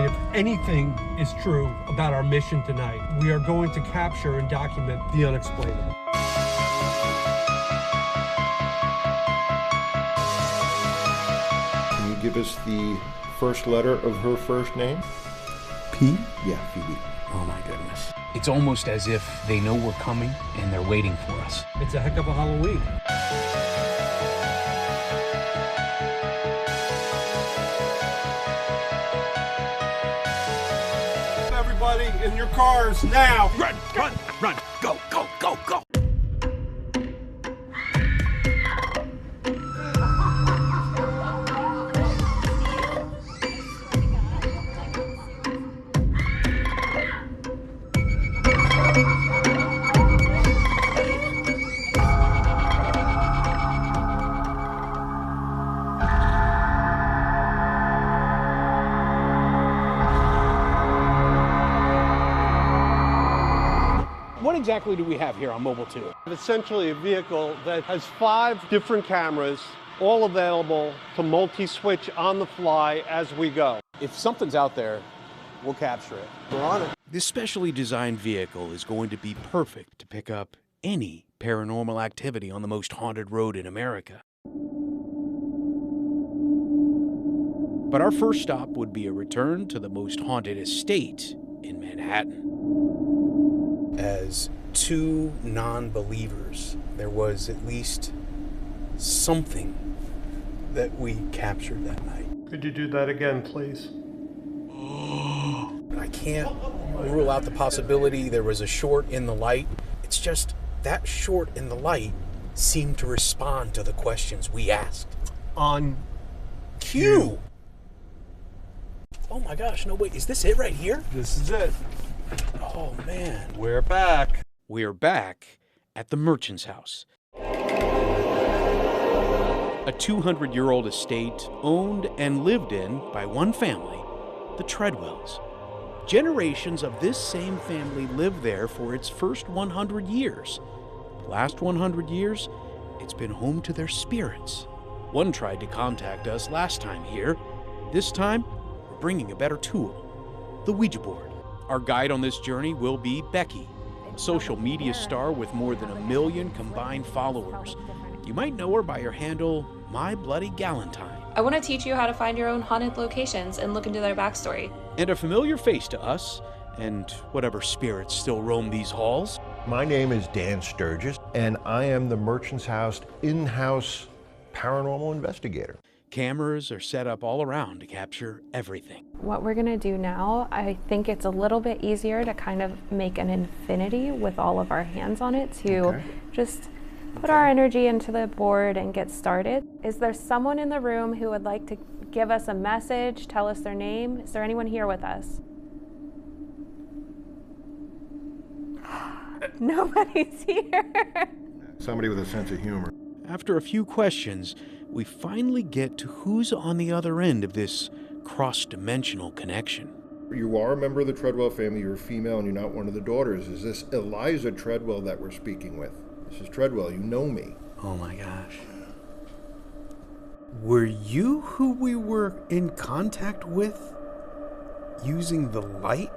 If anything is true about our mission tonight, we are going to capture and document the unexplainable. Can you give us the first letter of her first name? P? Yeah, Phoebe. Oh my goodness. It's almost as if they know we're coming and they're waiting for us. It's a heck of a Halloween. Everybody in your cars now. Run, run, run, go, go, go, go. What exactly do we have here on Mobile 2? Essentially a vehicle that has 5 different cameras, all available to multi-switch on the fly as we go. If something's out there, we'll capture it. We're on it. This specially designed vehicle is going to be perfect to pick up any paranormal activity on the most haunted road in America. But our first stop would be a return to the most haunted estate in Manhattan. As two non-believers, there was at least something that we captured that night. Could you do that again, please? I can't rule out the possibility there was a short in the light. It's just that short in the light seemed to respond to the questions we asked. On Cue! Oh my gosh, no wait, is this it right here? This is it. Oh man. We're back. We're back at the Merchant's House. A 200-year-old estate owned and lived in by one family, the Treadwells. Generations of this same family lived there for its first 100 years. The last 100 years, it's been home to their spirits. One tried to contact us last time here. This time, we're bringing a better tool, the Ouija board. Our guide on this journey will be Becky, a social media star with more than 1 million combined followers. You might know her by her handle, My Bloody Galentine. I want to teach you how to find your own haunted locations and look into their backstory. And a familiar face to us, and whatever spirits still roam these halls. My name is Dan Sturgis, and I am the Merchant's House in-house paranormal investigator. Cameras are set up all around to capture everything. What we're gonna do now, I think it's a little bit easier to kind of make an infinity with all of our hands on it to just put our energy into the board and get started. Is there someone in the room who would like to give us a message, tell us their name? Is there anyone here with us? Nobody's here. Somebody with a sense of humor. After a few questions, we finally get to who's on the other end of this cross-dimensional connection. You are a member of the Treadwell family, you're a female, and you're not one of the daughters. Is this Eliza Treadwell that we're speaking with? Mrs. Treadwell, you know me. Oh my gosh. Were you who we were in contact with using the light?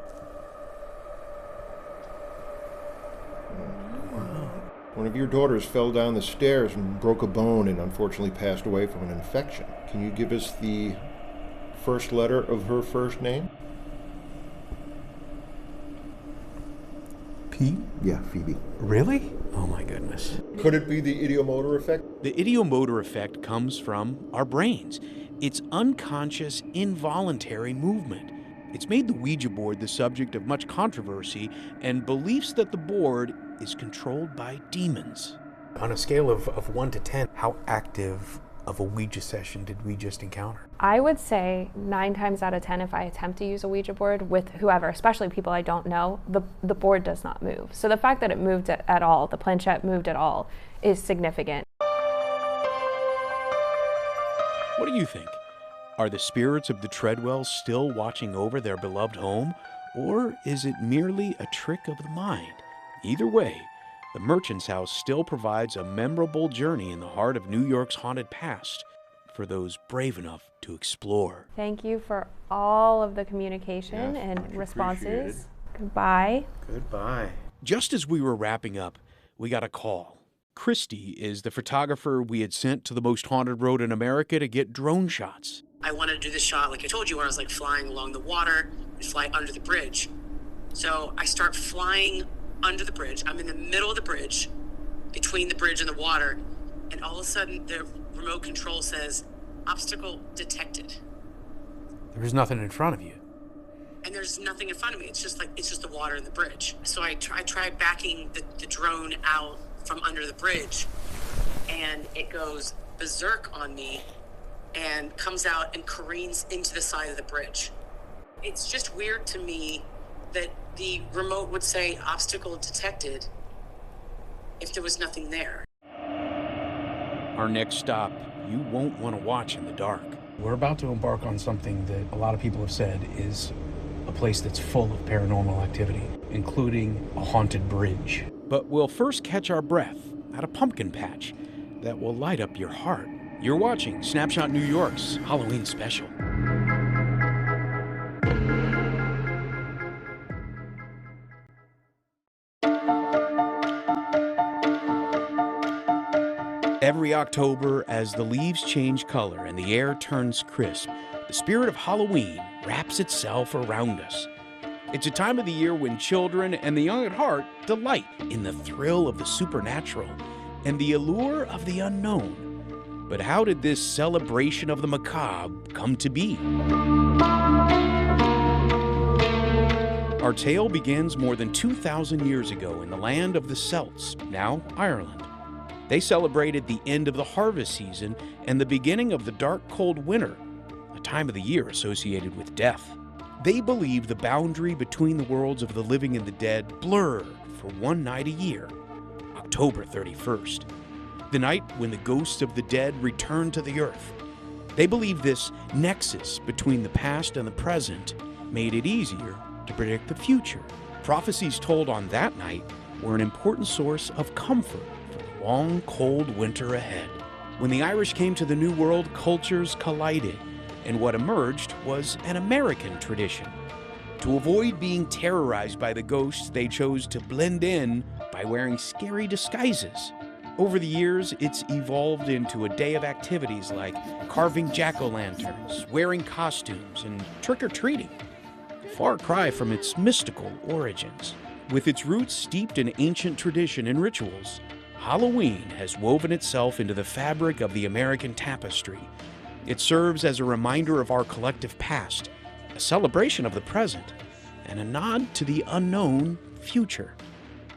One of your daughters fell down the stairs and broke a bone and unfortunately passed away from an infection. Can you give us the first letter of her first name? P? Yeah, Phoebe. Really? Oh my goodness. Could it be the ideomotor effect? The ideomotor effect comes from our brains. It's unconscious, involuntary movement. It's made the Ouija board the subject of much controversy and beliefs that the board is controlled by demons. On a scale of 1 to 10, how active of a Ouija session did we just encounter? I would say 9 times out of 10, if I attempt to use a Ouija board with whoever, especially people I don't know, the board does not move. So the fact that it moved at all, the planchette moved at all, is significant. What do you think? Are the spirits of the Treadwells still watching over their beloved home, or is it merely a trick of the mind? Either way, the Merchant's House still provides a memorable journey in the heart of New York's haunted past for those brave enough to explore. Thank you for all of the communication and responses. Goodbye. Goodbye. Just as we were wrapping up, we got a call. Christy is the photographer we had sent to the most haunted road in America to get drone shots. I wanted to do this shot, like I told you, where I was like flying along the water and fly under the bridge. So I start flying under the bridge. I'm in the middle of the bridge, between the bridge and the water, and all of a sudden the remote control says, obstacle detected. There was nothing in front of you. And there's nothing in front of me. It's just the water and the bridge. So I tried backing the drone out from under the bridge, and it goes berserk on me and comes out and careens into the side of the bridge. It's just weird to me that the remote would say obstacle detected if there was nothing there. Our next stop, you won't want to watch in the dark. We're about to embark on something that a lot of people have said is a place that's full of paranormal activity, including a haunted bridge. But we'll first catch our breath at a pumpkin patch that will light up your heart. You're watching Snapshot New York's Halloween special. Every October, as the leaves change color and the air turns crisp, the spirit of Halloween wraps itself around us. It's a time of the year when children and the young at heart delight in the thrill of the supernatural and the allure of the unknown. But how did this celebration of the macabre come to be? Our tale begins more than 2,000 years ago in the land of the Celts, now Ireland. They celebrated the end of the harvest season and the beginning of the dark, cold winter, a time of the year associated with death. They believed the boundary between the worlds of the living and the dead blurred for one night a year, October 31st, the night when the ghosts of the dead returned to the earth. They believed this nexus between the past and the present made it easier to predict the future. Prophecies told on that night were an important source of comfort for the long, cold winter ahead. When the Irish came to the New World, cultures collided, and what emerged was an American tradition. To avoid being terrorized by the ghosts, they chose to blend in by wearing scary disguises. Over the years, it's evolved into a day of activities like carving jack-o'-lanterns, wearing costumes, and trick-or-treating. A far cry from its mystical origins. With its roots steeped in ancient tradition and rituals, Halloween has woven itself into the fabric of the American tapestry. It serves as a reminder of our collective past, a celebration of the present, and a nod to the unknown future.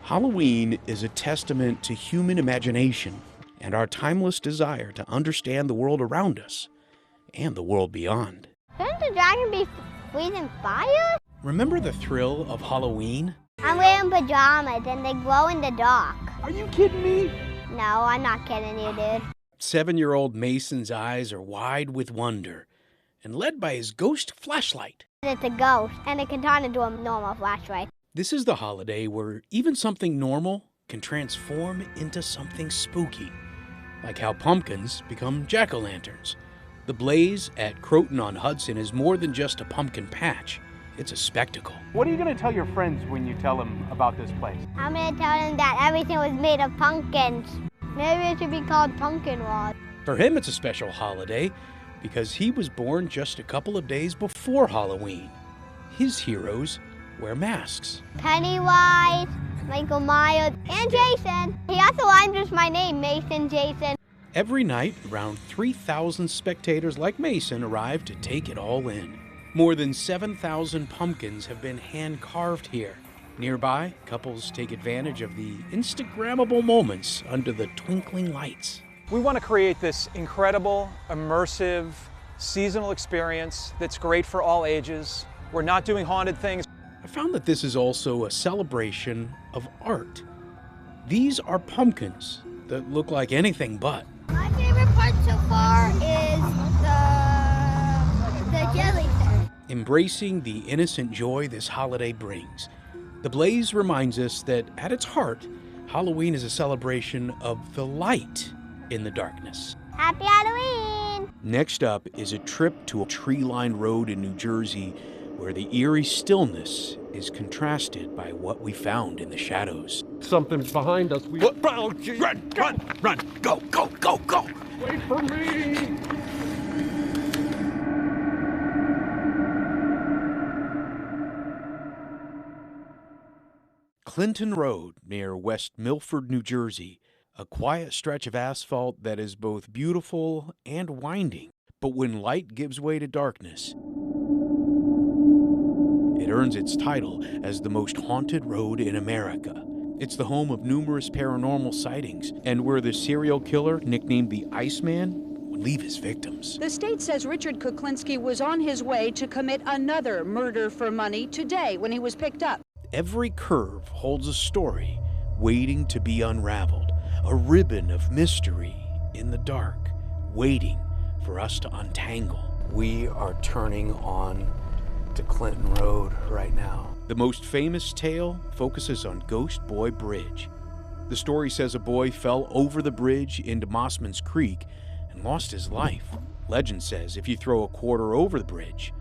Halloween is a testament to human imagination and our timeless desire to understand the world around us and the world beyond. Shouldn't the dragon be breathing fire? Remember the thrill of Halloween? I'm wearing pajamas and they glow in the dark. Are you kidding me? No, I'm not kidding you, dude. 7-year-old Mason's eyes are wide with wonder and led by his ghost flashlight. It's a ghost, and it can turn into a normal flashlight. This is the holiday where even something normal can transform into something spooky, like how pumpkins become jack-o'-lanterns. The blaze at Croton-on-Hudson is more than just a pumpkin patch. It's a spectacle. What are you going to tell your friends when you tell them about this place? I'm going to tell them that everything was made of pumpkins. Maybe it should be called Pumpkin Walk. For him, it's a special holiday because he was born just a couple of days before Halloween. His heroes wear masks. Pennywise, Michael Myers, and Jason. He also rhymes with my name, Mason Jason. Every night, around 3,000 spectators like Mason arrive to take it all in. More than 7,000 pumpkins have been hand-carved here. Nearby, couples take advantage of the Instagrammable moments under the twinkling lights. We want to create this incredible, immersive, seasonal experience that's great for all ages. We're not doing haunted things. I found that this is also a celebration of art. These are pumpkins that look like anything but. My favorite part so far is the jellyfish. Embracing the innocent joy this holiday brings, the blaze reminds us that at its heart, Halloween is a celebration of the light in the darkness. Happy Halloween! Next up is a trip to a tree-lined road in New Jersey where the eerie stillness is contrasted by what we found in the shadows. Something's behind us. Run, go, go, go, go! Wait for me! Clinton Road near West Milford, New Jersey, a quiet stretch of asphalt that is both beautiful and winding. But when light gives way to darkness, it earns its title as the most haunted road in America. It's the home of numerous paranormal sightings and where the serial killer, nicknamed the Iceman, would leave his victims. The state says Richard Kuklinski was on his way to commit another murder for money today when he was picked up. Every curve holds a story waiting to be unraveled, a ribbon of mystery in the dark, waiting for us to untangle. We are turning on to Clinton Road right now. The most famous tale focuses on Ghost Boy Bridge. The story says a boy fell over the bridge into Mossman's Creek and lost his life. Legend says if you throw a quarter over the bridge,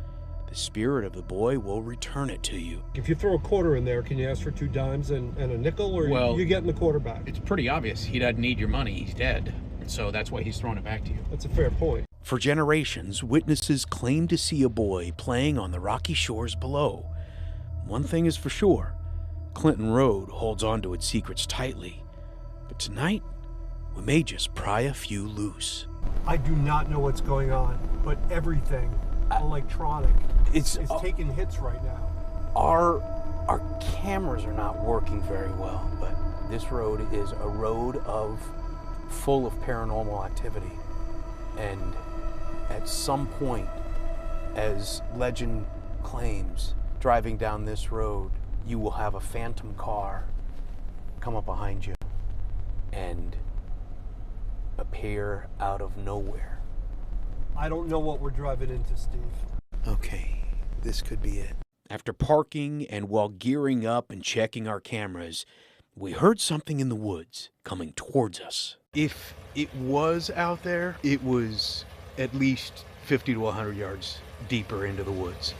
the spirit of the boy will return it to you. If you throw a quarter in there, can you ask for 2 dimes and a nickel, or Well, you getting the quarter back? It's pretty obvious he doesn't need your money. He's dead. So that's why he's throwing it back to you. That's a fair point. For generations, witnesses claim to see a boy playing on the rocky shores below. One thing is for sure, Clinton Road holds on to its secrets tightly. But tonight, we may just pry a few loose. I do not know what's going on, but everything electronic is taking hits right now. Our cameras are not working very well, but this road is a road full of paranormal activity. And at some point, as legend claims, driving down this road, you will have a phantom car come up behind you and appear out of nowhere. I don't know what we're driving into, Steve. Okay, this could be it. After parking and while gearing up and checking our cameras, we heard something in the woods coming towards us. If it was out there, it was at least 50 to 100 yards deeper into the woods.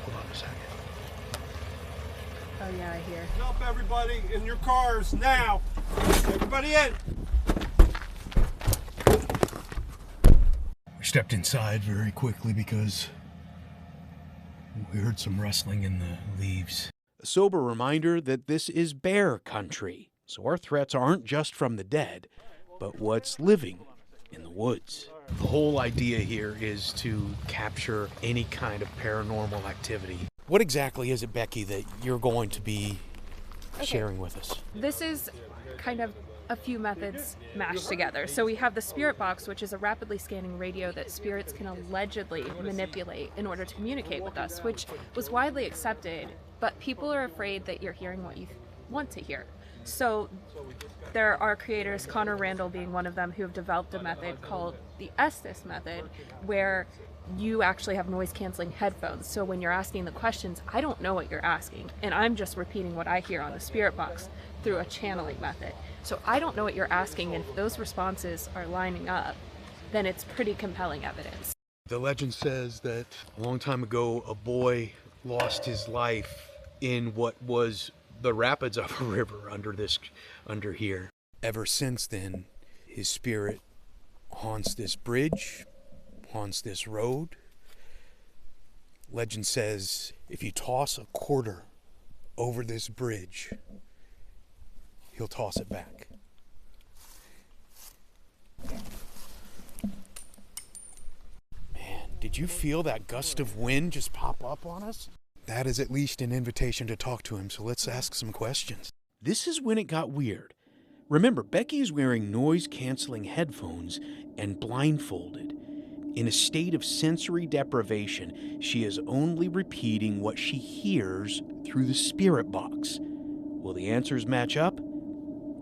Hold on a second. Oh yeah, I hear. Jump, everybody, in your cars now. Everybody in. We stepped inside very quickly because we heard some rustling in the leaves. A sober reminder that this is bear country, so our threats aren't just from the dead, but what's living in the woods. The whole idea here is to capture any kind of paranormal activity. What exactly is it, Becky, that you're going to be sharing with us? This is kind of a few methods mashed together. So we have the spirit box, which is a rapidly scanning radio that spirits can allegedly manipulate in order to communicate with us, which was widely accepted, but people are afraid that you're hearing what you want to hear. So there are creators, Connor Randall being one of them, who have developed a method called the Estes method, where you actually have noise-canceling headphones. So when you're asking the questions, I don't know what you're asking, and I'm just repeating what I hear on the spirit box through a channeling method. So I don't know what you're asking, and if those responses are lining up, then it's pretty compelling evidence. The legend says that a long time ago, a boy lost his life in what was the rapids of a river under here. Ever since then, his spirit haunts this bridge, haunts this road. Legend says if you toss a quarter over this bridge, he'll toss it back. Man, did you feel that gust of wind just pop up on us? That is at least an invitation to talk to him, so let's ask some questions. This is when it got weird. Remember, Becky's wearing noise-canceling headphones and blindfolded. In a state of sensory deprivation, she is only repeating what she hears through the spirit box. Will the answers match up?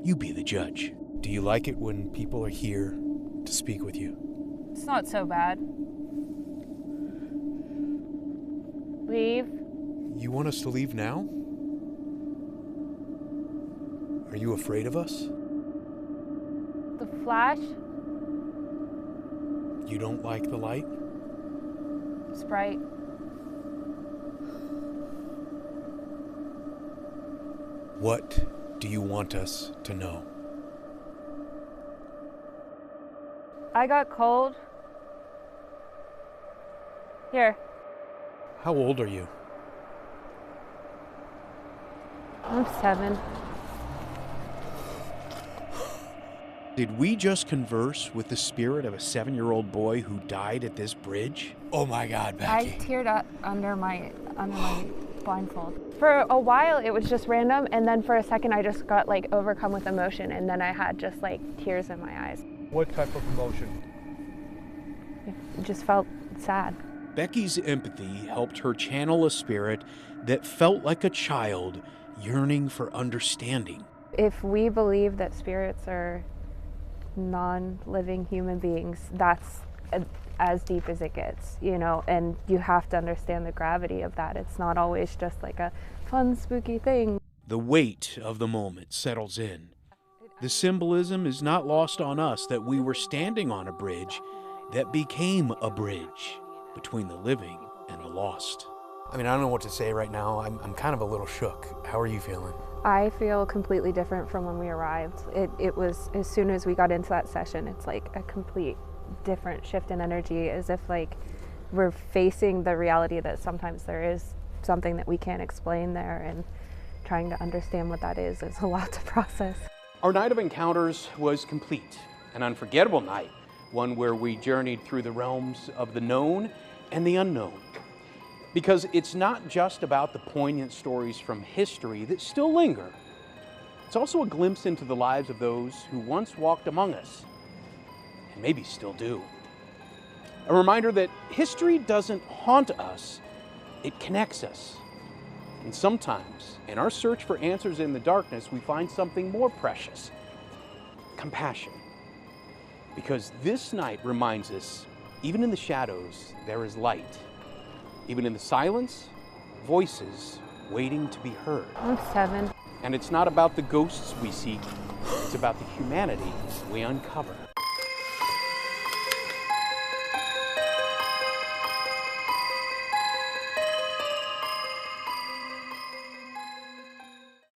You be the judge. Do you like it when people are here to speak with you? It's not so bad. Leave. You want us to leave now? Are you afraid of us? The flash, You don't like the light? Sprite. What do you want us to know? I got cold. Here. How old are you? I'm 7. Did we just converse with the spirit of a 7-year-old boy who died at this bridge? Oh my God, Becky. I teared up under my blindfold. For a while it was just random, and then for a second I just got like overcome with emotion, and then I had just like tears in my eyes. What type of emotion? It just felt sad. Becky's empathy helped her channel a spirit that felt like a child yearning for understanding. If we believe that spirits are non-living human beings, that's as deep as it gets, you know, and you have to understand the gravity of that. It's not always just like a fun, spooky thing. The weight of the moment settles in. The symbolism is not lost on us that we were standing on a bridge that became a bridge between the living and the lost. I mean, I don't know what to say right now. I'm kind of a little shook. How are you feeling? I feel completely different from when we arrived. It was, as soon as we got into that session, it's like a complete different shift in energy, as if like we're facing the reality that sometimes there is something that we can't explain there, and trying to understand what that is a lot to process. Our night of encounters was complete, an unforgettable night, one where we journeyed through the realms of the known and the unknown. Because it's not just about the poignant stories from history that still linger. It's also a glimpse into the lives of those who once walked among us, and maybe still do. A reminder that history doesn't haunt us, it connects us. And sometimes, in our search for answers in the darkness, we find something more precious: compassion. Because this night reminds us, even in the shadows, there is light. Even in the silence, voices waiting to be heard. I'm 7. And it's not about the ghosts we seek, it's about the humanity we uncover.